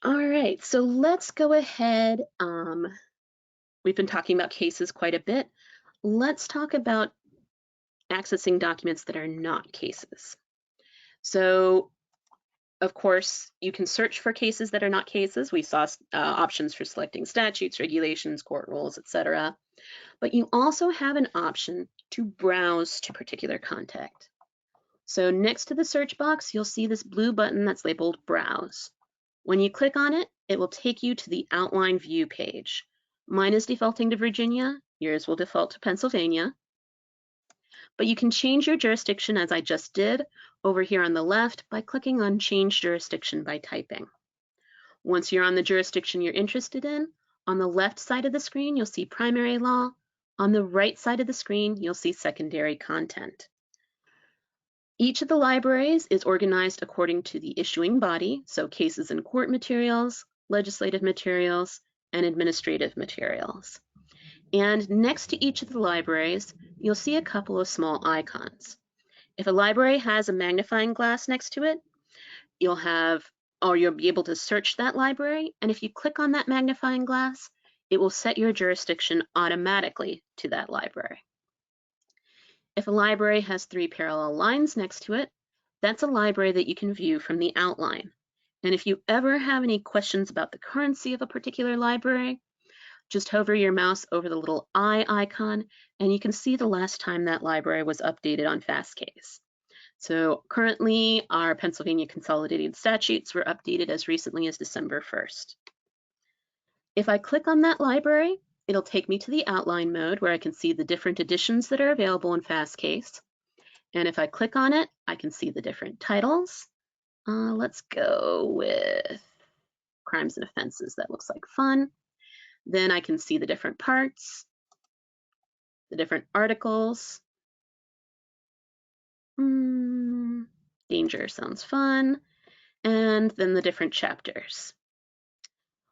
Speaker 1: All right, so let's go ahead. We've been talking about cases quite a bit. Let's talk about accessing documents that are not cases. So Of course, you can search for cases that are not cases. We saw options for selecting statutes, regulations, court rules, etc. But you also have an option to browse to particular content. So next to the search box, you'll see this blue button that's labeled Browse. When you click on it, it will take you to the outline view page. Mine is defaulting to Virginia, yours will default to Pennsylvania. But you can change your jurisdiction, as I just did, over here on the left by clicking on Change Jurisdiction by typing. Once you're on the jurisdiction you're interested in, on the left side of the screen you'll see primary law. On the right side of the screen you'll see secondary content. Each of the libraries is organized according to the issuing body, so cases and court materials, legislative materials, and administrative materials. And next to each of the libraries, you'll see a couple of small icons. If a library has a magnifying glass next to it, you'll be able to search that library, and if you click on that magnifying glass, it will set your jurisdiction automatically to that library. If a library has 3 parallel lines next to it, that's a library that you can view from the outline. And if you ever have any questions about the currency of a particular library, just hover your mouse over the little eye icon and you can see the last time that library was updated on Fastcase. So currently our Pennsylvania Consolidated Statutes were updated as recently as December 1st. If I click on that library, it'll take me to the outline mode where I can see the different editions that are available in Fastcase. And if I click on it, I can see the different titles. Let's go with Crimes and Offenses. That looks like fun. Then I can see the different parts, the different articles. Danger sounds fun. And then the different chapters.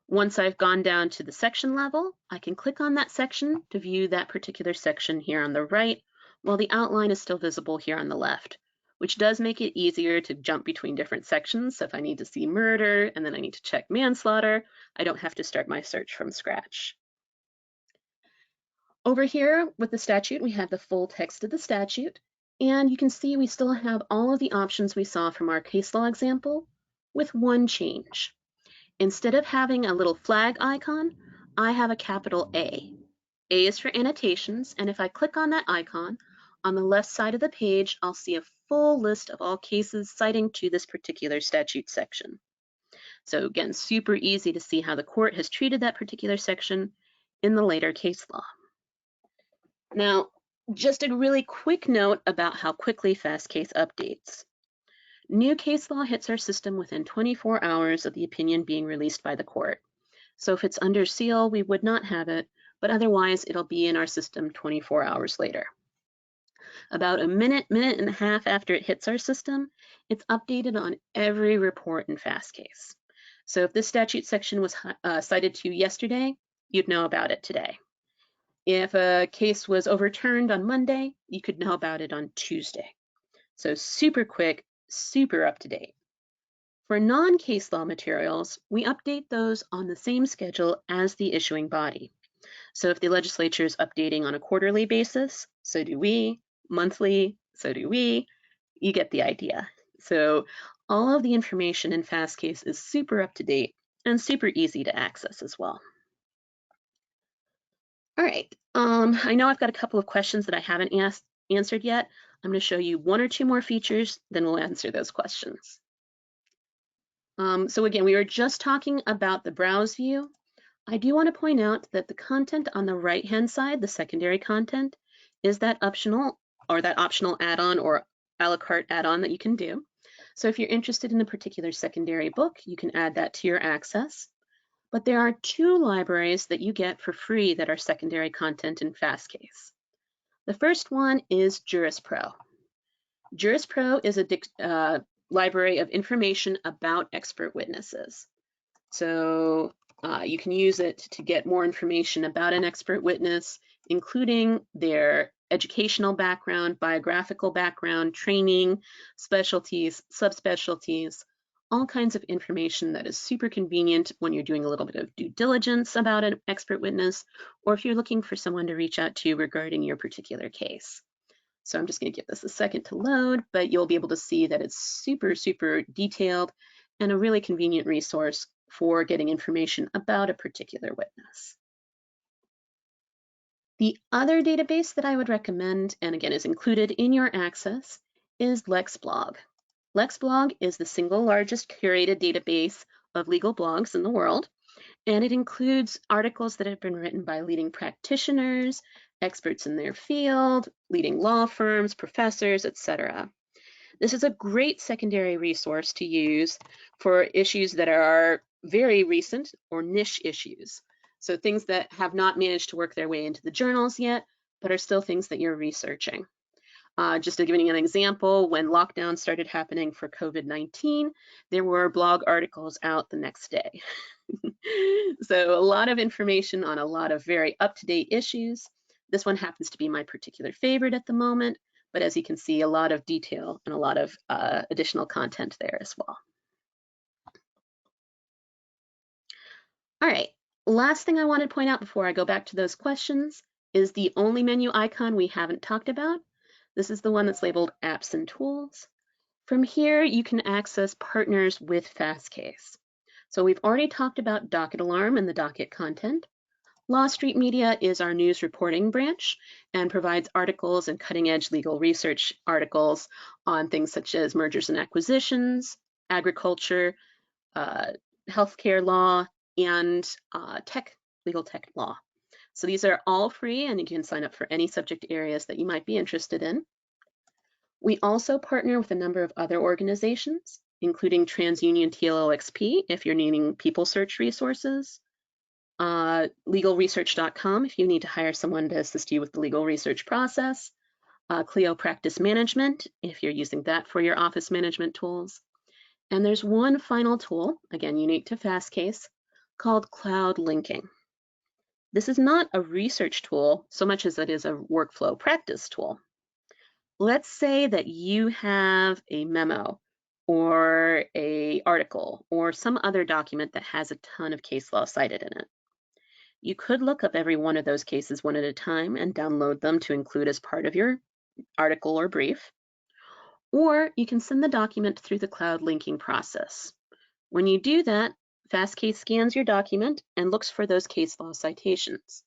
Speaker 1: Once I've gone down to the section level, I can click on that section to view that particular section here on the right, while the outline is still visible here on the left, which does make it easier to jump between different sections. So if I need to see murder and then I need to check manslaughter, I don't have to start my search from scratch. Over here with the statute, we have the full text of the statute, and you can see we still have all of the options we saw from our case law example with one change. Instead of having a little flag icon, I have a capital A. A is for annotations, and if I click on that icon, on the left side of the page, I'll see a full list of all cases citing to this particular statute section. So again, super easy to see how the court has treated that particular section in the later case law. Now, just a really quick note about how quickly Fastcase updates. New case law hits our system within 24 hours of the opinion being released by the court. So if it's under seal, we would not have it, but otherwise it'll be in our system 24 hours later. About a minute and a half after it hits our system, it's updated on every report in Fastcase. So if this statute section was cited to you yesterday, you'd know about it today. If a case was overturned on Monday, you could know about it on Tuesday. So super quick, super up to date. For non-case law materials, we update those on the same schedule as the issuing body. So if the legislature is updating on a quarterly basis, so do we. Monthly, so do we. You get the idea. So all of the information in Fastcase is super up to date and super easy to access as well. All right, I know I've got a couple of questions that I haven't answered yet. I'm going to show you 1 or 2 more features, then we'll answer those questions. So again, we were just talking about the browse view. I do want to point out that the content on the right-hand side, the secondary content, is that optional add-on or a la carte add-on that you can do. So if you're interested in a particular secondary book, you can add that to your access. But there are 2 libraries that you get for free that are secondary content in Fastcase. The first one is JurisPro. JurisPro is a library of information about expert witnesses. So you can use it to get more information about an expert witness, including their educational background, biographical background, training, specialties, subspecialties, all kinds of information that is super convenient when you're doing a little bit of due diligence about an expert witness, or if you're looking for someone to reach out to regarding your particular case. So I'm just going to give this a second to load, but you'll be able to see that it's super, super detailed and a really convenient resource for getting information about a particular witness. The other database that I would recommend, and again is included in your access, is LexBlog. LexBlog is the single largest curated database of legal blogs in the world, and it includes articles that have been written by leading practitioners, experts in their field, leading law firms, professors, etc. This is a great secondary resource to use for issues that are very recent or niche issues. So things that have not managed to work their way into the journals yet, but are still things that you're researching. Just to give you an example, when lockdown started happening for COVID-19, there were blog articles out the next day. So a lot of information on a lot of very up-to-date issues. This one happens to be my particular favorite at the moment, but as you can see, a lot of detail and a lot of additional content there as well. All right, last thing I want to point out before I go back to those questions is the only menu icon we haven't talked about. This is the one that's labeled Apps and Tools. From here, you can access partners with Fastcase. So we've already talked about Docket Alarm and the docket content. Law Street Media is our news reporting branch and provides articles and cutting-edge legal research articles on things such as mergers and acquisitions, agriculture, healthcare law, and legal tech law. So these are all free, and you can sign up for any subject areas that you might be interested in. We also partner with a number of other organizations, including TransUnion TLOXP if you're needing people search resources, legalresearch.com if you need to hire someone to assist you with the legal research process, Clio Practice Management if you're using that for your office management tools. And there's one final tool, again unique to Fastcase, called Cloud Linking. This is not a research tool so much as it is a workflow practice tool. Let's say that you have a memo or an article or some other document that has a ton of case law cited in it. You could look up every one of those cases one at a time and download them to include as part of your article or brief. Or you can send the document through the cloud linking process. When you do that, Fastcase scans your document and looks for those case law citations.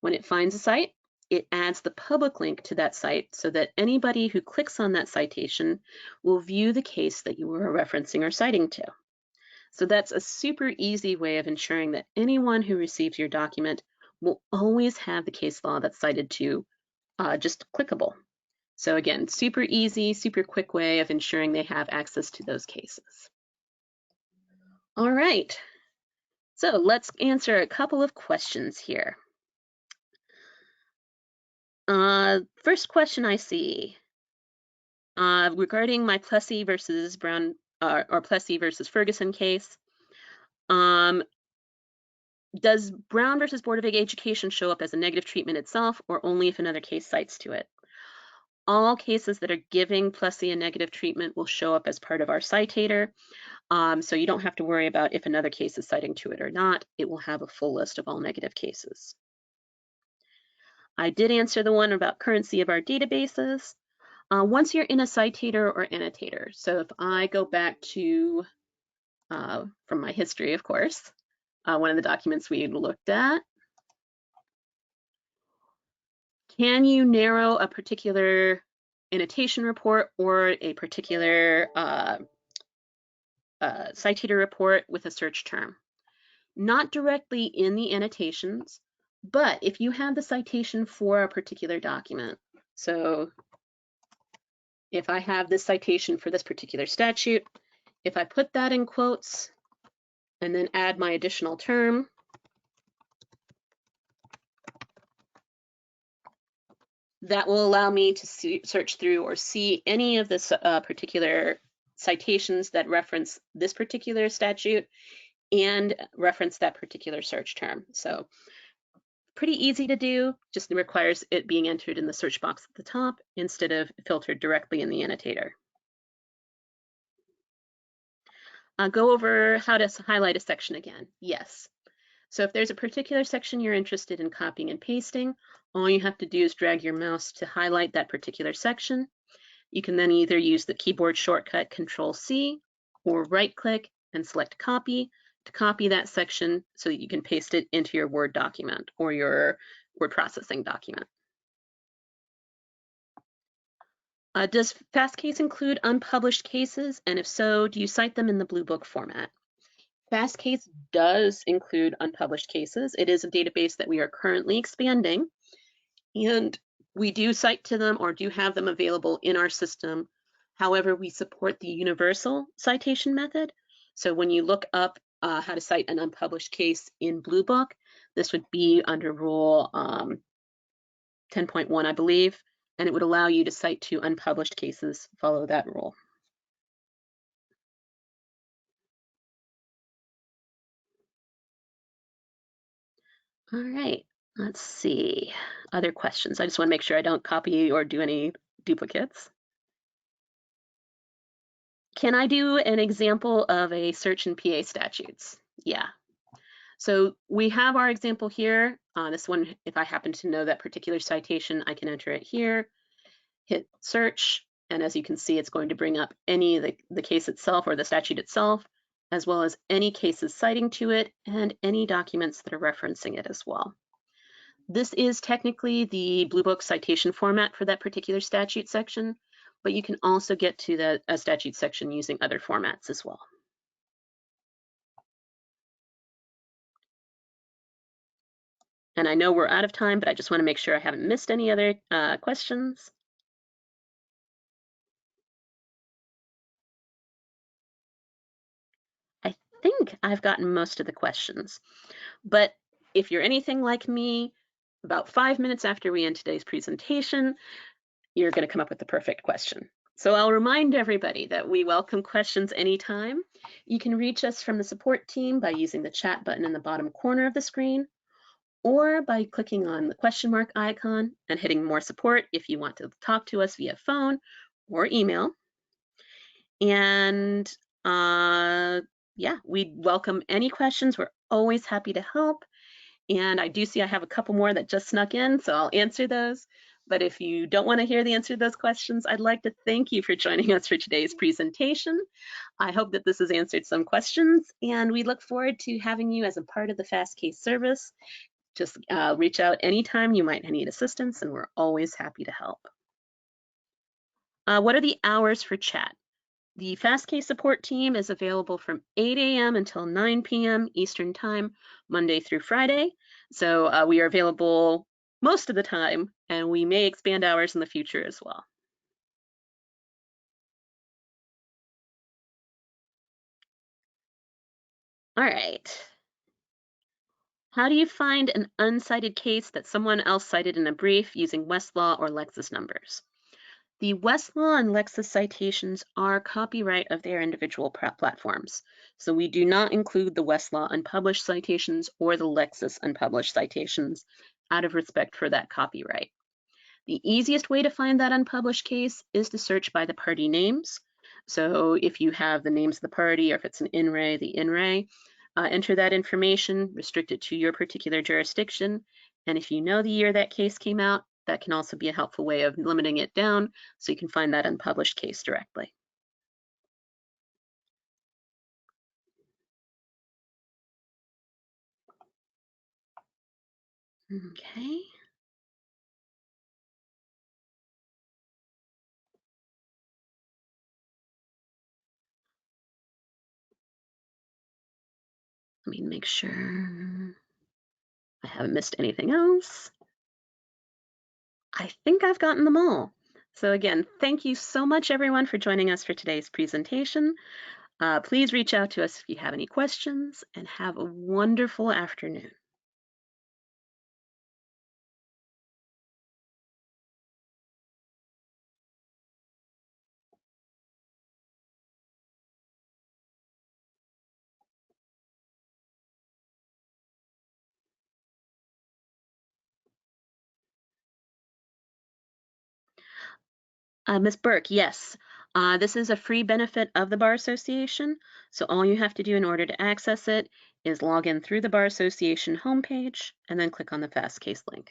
Speaker 1: When it finds a site, it adds the public link to that site so that anybody who clicks on that citation will view the case that you were referencing or citing to. So that's a super easy way of ensuring that anyone who receives your document will always have the case law that's cited to just clickable. So again, super easy, super quick way of ensuring they have access to those cases. All right, so let's answer a couple of questions here. First question I see regarding my Plessy versus Brown or Plessy versus Ferguson case. Does Brown versus Board of Education show up as a negative treatment itself or only if another case cites to it? All cases that are giving Plessy a negative treatment will show up as part of our citator. So you don't have to worry about if another case is citing to it or not. It will have a full list of all negative cases. I did answer the one about currency of our databases. Once you're in a citator or annotator, so if I go back to, from my history, of course, one of the documents we looked at, can you narrow a particular annotation report or a particular citator report with a search term? Not directly in the annotations, but if you have the citation for a particular document, so if I have this citation for this particular statute, if I put that in quotes and then add my additional term, that will allow me to search through or see any of this particular citations that reference this particular statute and reference that particular search term. So pretty easy to do, just requires it being entered in the search box at the top instead of filtered directly in the annotator. Go over how to highlight a section again. Yes. So if there's a particular section you're interested in copying and pasting, all you have to do is drag your mouse to highlight that particular section. You can then either use the keyboard shortcut Control-C or right-click and select Copy to copy that section so that you can paste it into your Word document or your word processing document. Does Fastcase include unpublished cases? And if so, do you cite them in the Blue Book format? Fastcase does include unpublished cases. It is a database that we are currently expanding, and we do cite to them or do have them available in our system. However, we support the universal citation method. So when you look up how to cite an unpublished case in Blue Book, this would be under Rule 10.1, I believe, and it would allow you to cite to unpublished cases. Follow that rule. All right, let's see. Other questions? I just want to make sure I don't copy or do any duplicates. Can I do an example of a search in PA statutes? Yeah. So we have our example here. This one, if I happen to know that particular citation, I can enter it here, hit search, and as you can see, it's going to bring up any of the case itself or the statute itself, as well as any cases citing to it and any documents that are referencing it as well. This is technically the Blue Book citation format for that particular statute section, but you can also get to the statute section using other formats as well. And I know we're out of time, but I just want to make sure I haven't missed any other questions. I think I've gotten most of the questions, but if you're anything like me, about 5 minutes after we end today's presentation, you're going to come up with the perfect question. So I'll remind everybody that we welcome questions anytime. You can reach us from the support team by using the chat button in the bottom corner of the screen, or by clicking on the question mark icon and hitting more support if you want to talk to us via phone or email. And yeah, we welcome any questions. We're always happy to help. And I do see I have a couple more that just snuck in, so I'll answer those. But if you don't want to hear the answer to those questions, I'd like to thank you for joining us for today's presentation. I hope that this has answered some questions, and we look forward to having you as a part of the Fastcase service. Just reach out anytime you might need assistance, and we're always happy to help. What are the hours for chat? The Fastcase support team is available from 8 a.m. until 9 p.m. Eastern Time, Monday through Friday. So we are available most of the time, and we may expand hours in the future as well. All right. How do you find an uncited case that someone else cited in a brief using Westlaw or Lexis numbers? The Westlaw and Lexis citations are copyright of their individual platforms. So we do not include the Westlaw unpublished citations or the Lexis unpublished citations out of respect for that copyright. The easiest way to find that unpublished case is to search by the party names. So if you have the names of the party, or if it's an in re, the in re, enter that information, restrict it to your particular jurisdiction. And if you know the year that case came out, that can also be a helpful way of limiting it down so you can find that unpublished case directly. Okay. Let me make sure I haven't missed anything else. I think I've gotten them all. So again, thank you so much, everyone, for joining us for today's presentation. Please reach out to us if you have any questions, and have a wonderful afternoon. Ms. Burke, yes, this is a free benefit of the Bar Association. So all you have to do in order to access it is log in through the Bar Association homepage and then click on the Fastcase link.